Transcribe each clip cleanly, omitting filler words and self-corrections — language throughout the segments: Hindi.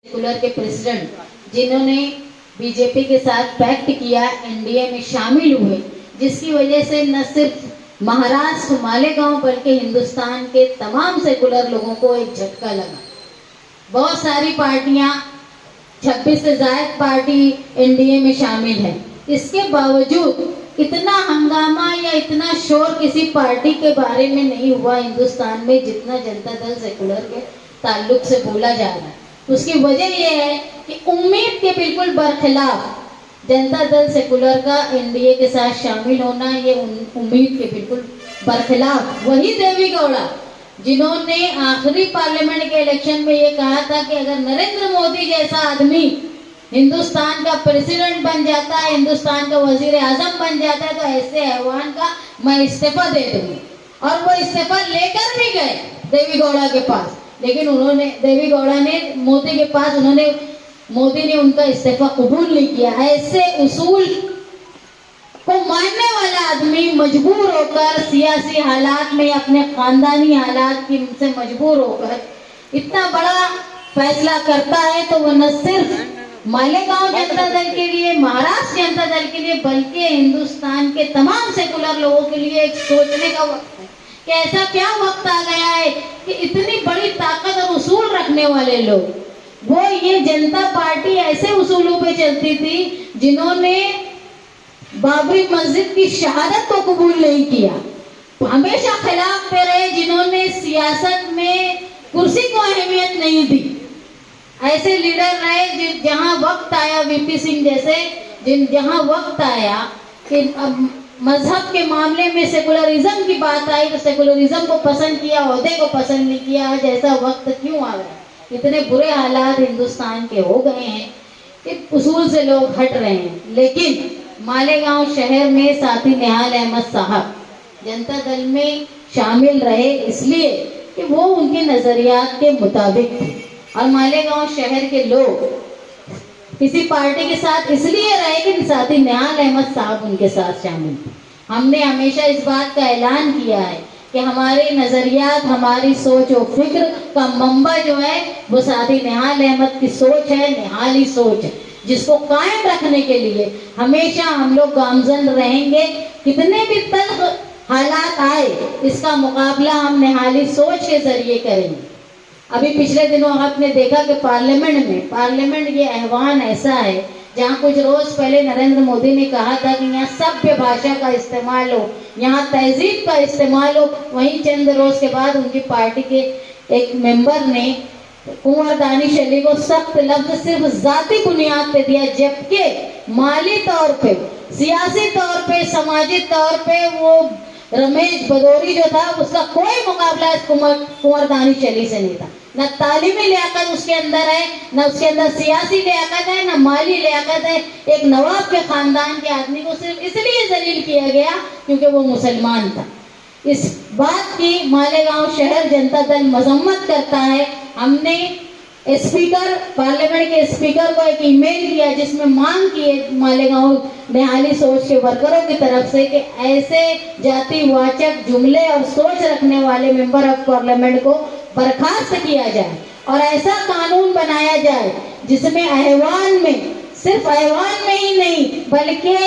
सेकुलर के प्रेसिडेंट जिन्होंने बीजेपी के साथ पैक्ट किया, एनडीए में शामिल हुए, जिसकी वजह से न सिर्फ महाराष्ट्र मालेगांव बल्कि हिंदुस्तान के तमाम सेकुलर लोगों को एक झटका लगा। बहुत सारी पार्टियां, 26 से ज्यादा पार्टी एनडीए में शामिल है। इसके बावजूद इतना हंगामा या इतना शोर किसी पार्टी के बारे में नहीं हुआ हिंदुस्तान में जितना जनता दल सेकुलर के ताल्लुक से बोला जा रहा है। उसकी वजह यह है कि उम्मीद के बिल्कुल बरखिलाफ जनता दल सेकुलर का एनडीए के साथ शामिल होना, ये उम्मीद के बिल्कुल बरखिलाफ वही देवी गौड़ा जिन्होंने आखिरी पार्लियामेंट के इलेक्शन में ये कहा था कि अगर नरेंद्र मोदी जैसा आदमी हिंदुस्तान का प्रेसिडेंट बन जाता है, हिंदुस्तान का वजीर आजम बन जाता है, तो ऐसे ऐवान का मैं इस्तीफा दे दूंगी। और वो इस्तीफा लेकर भी गए देवी गौड़ा के पास, लेकिन उन्होंने देवी गौड़ा ने मोदी के पास, मोदी ने उनका इस्तीफा कबूल नहीं किया। ऐसे उसूल को मानने वाला आदमी मजबूर होकर सियासी हालात में, अपने खानदानी हालात की से मजबूर होकर इतना बड़ा फैसला करता है, तो वो न सिर्फ मालेगांव जनता दल के लिए, महाराष्ट्र जनता दल के लिए, बल्कि हिंदुस्तान के तमाम सेकुलर लोगों के लिए एक सोचने का वक्त है कि ऐसा क्या वक्त आ गया है कि इतनी बड़ी ताकत और उसूल रखने वाले लोग, वो ये जनता पार्टी ऐसे उसूलों पे चलती थी जिन्होंने बाबरी मस्जिद की शहादत को कबूल नहीं किया, हमेशा खिलाफ पे रहे, जिन्होंने सियासत में कुर्सी को अहमियत नहीं दी। ऐसे लीडर रहे जहां वक्त आया, वीपी सिंह जैसे, जहां वक्त आया कि मजहब के मामले में सेकुलरिज्म की बात आई तो सेकुलरिज्म को पसंद किया, ओहदे को पसंद नहीं किया। आज ऐसा वक्त क्यों आ गया? इतने बुरे हालात हिंदुस्तान के हो गए हैं कि उसूल से लोग हट रहे हैं। लेकिन मालेगांव शहर में साथी निहाल अहमद साहब जनता दल में शामिल रहे इसलिए कि वो उनके नजरियात के मुताबिक थे, और मालेगांव शहर के लोग किसी पार्टी के साथ इसलिए रहे कि साथी निहाल अहमद साहब उनके साथ शामिल थे। हमने हमेशा इस बात का ऐलान किया है कि हमारे नजरियात, हमारी सोच और फिक्र का मंबा जो है वो साथी निहाल अहमद की सोच है, निहाली सोच है, जिसको कायम रखने के लिए हमेशा हम लोग गामजन रहेंगे। कितने भी तल्ख हालात आए, इसका मुकाबला हम निहाली सोच के जरिए करेंगे। अभी पिछले दिनों आपने देखा कि पार्लियामेंट ये ऐवान ऐसा है जहाँ कुछ रोज पहले नरेंद्र मोदी ने कहा था कि यहाँ सभ्य भाषा का इस्तेमाल हो, यहाँ तहजीब का इस्तेमाल हो। वहीं चंद रोज के बाद उनकी पार्टी के एक मेंबर ने कुंवर दानिश अली को सख्त लफ्ज सिर्फ जाती बुनियाद पे दिया, जबकि माली तौर पे, सियासी तौर पे, समाजी तौर पे वो रमेश भदौरी जो था उसका कोई मुकाबला इस कुंवर दानिश अली से नहीं था। न तालीमी लियाकत उसके अंदर है, न उसके अंदर सियासी लियाकत है, न माली लियाकत है। एक नवाब के खानदान के आदमी को सिर्फ इसलिए जलील किया गया क्योंकि वो मुसलमान था। इस बात की मालेगांव शहर जनता दल मजम्मत करता है। हमने स्पीकर, पार्लियामेंट के स्पीकर को एक ईमेल किया जिसमें मांग की है मालेगांव निहाली सोच के वर्करों की तरफ से कि ऐसे जातिवाचक जुमले और सोच रखने वाले मेंबर ऑफ पार्लियामेंट को बर्खास्त किया जाए और ऐसा कानून बनाया जाए जिसमें ऐवान में, सिर्फ ऐवान में ही नहीं बल्कि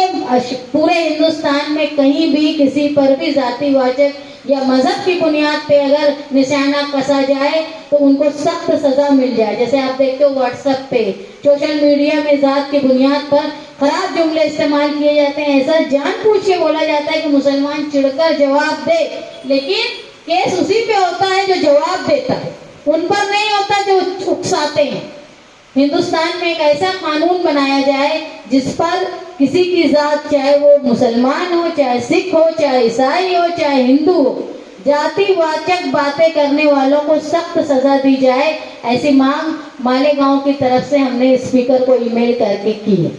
पूरे हिंदुस्तान में कहीं भी किसी पर भी जातिवाचक या मजहब की बुनियाद पे अगर निशाना कसा जाए तो उनको सख्त सजा मिल जाए। जैसे आप देखते हो व्हाट्सएप पे, सोशल मीडिया में जात की बुनियाद पर खराब जुमले इस्तेमाल किए जाते हैं। ऐसा जानबूझ के बोला जाता है कि मुसलमान चिढ़कर जवाब दे, लेकिन केस उसी पे होता है जो जवाब देता है, उन पर नहीं होता जो उकसाते हैं। हिंदुस्तान में एक ऐसा कानून बनाया जाए जिस पर किसी की जात, चाहे वो मुसलमान हो, चाहे सिख हो, चाहे ईसाई हो, चाहे हिंदू हो, जातिवाचक बातें करने वालों को सख्त सजा दी जाए। ऐसी मांग मालेगांव की तरफ से हमने स्पीकर को ईमेल करके की है।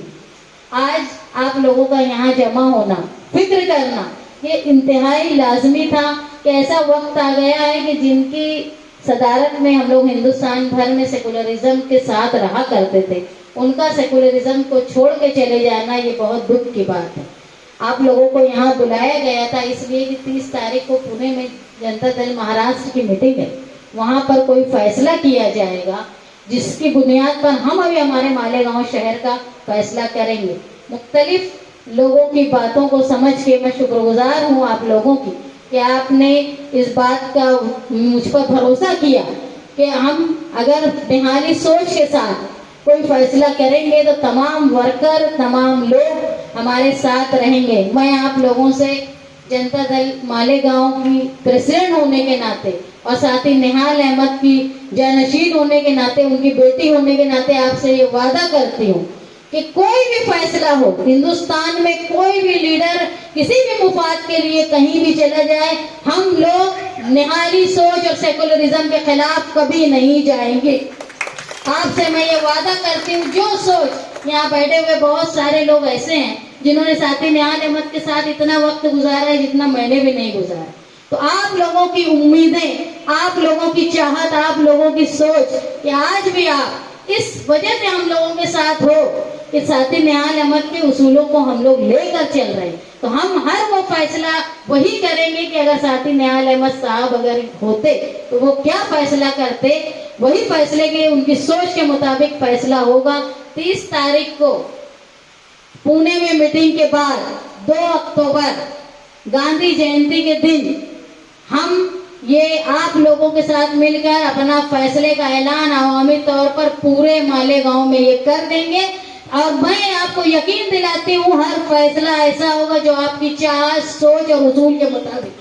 आज आप लोगों का यहाँ जमा होना, फिक्र करना, ये इंतहाई लाजमी था कि ऐसा वक्त आ गया है कि जिनकी सदारत में हम लोग हिंदुस्तान भर में सेकुलरिज्म के साथ रहा करते थे, उनका सेकुलरिज्म को छोड़ के चले जाना ये बहुत दुख की बात है। आप लोगों को यहाँ बुलाया गया था इसलिए कि 30 तारीख को पुणे में जनता दल महाराष्ट्र की मीटिंग है, वहाँ पर कोई फैसला किया जाएगा जिसकी बुनियाद पर हम अभी हमारे मालेगांव शहर का फैसला करेंगे। मुख्तलिफ लोगों की बातों को समझ के मैं शुक्रगुजार हूँ आप लोगों की कि आपने इस बात का मुझ पर भरोसा किया कि हम अगर निहाली सोच के साथ कोई फैसला करेंगे तो तमाम वर्कर, तमाम लोग हमारे साथ रहेंगे। मैं आप लोगों से जनता दल मालेगांव की प्रेसिडेंट होने के नाते और साथ ही निहाल अहमद की जानशीन होने के नाते, उनकी बेटी होने के नाते आपसे ये वादा करती हूँ कि कोई भी फैसला हो, हिंदुस्तान में कोई भी लीडर किसी भी मुफाद के लिए कहीं भी चला जाए, हम लोग निहाली सोच और सेकुलरिज्म के खिलाफ कभी नहीं जाएंगे। आपसे मैं ये वादा करती हूँ, जो सोच, यहाँ बैठे हुए बहुत सारे लोग ऐसे हैं जिन्होंने साथी निहाल अहमद के साथ इतना वक्त गुजारा है जितना मैंने भी नहीं गुजारा। तो आप लोगों की उम्मीदें, आप लोगों की चाहत, आप लोगों की सोच कि आज भी आप इस वजह से हम लोगों के साथ हो कि साथी निहाल अहमद के उसूलों को हम लोग लेकर चल रहे हैं। तो हम हर वो फैसला वही करेंगे कि अगर साथी निहाल अहमद साहब अगर होते तो वो क्या फैसला करते, वही फैसले के उनकी सोच के मुताबिक फैसला होगा। 30 तारीख को पुणे में मीटिंग के बाद 2 अक्टूबर गांधी जयंती के दिन हम ये आप लोगों के साथ मिलकर अपना फैसले का ऐलान अवामी तौर पर पूरे मालेगांव में ये कर देंगे। और मैं आपको यकीन दिलाती हूँ हर फैसला ऐसा होगा जो आपकी चाह, सोच और उसूल के मुताबिक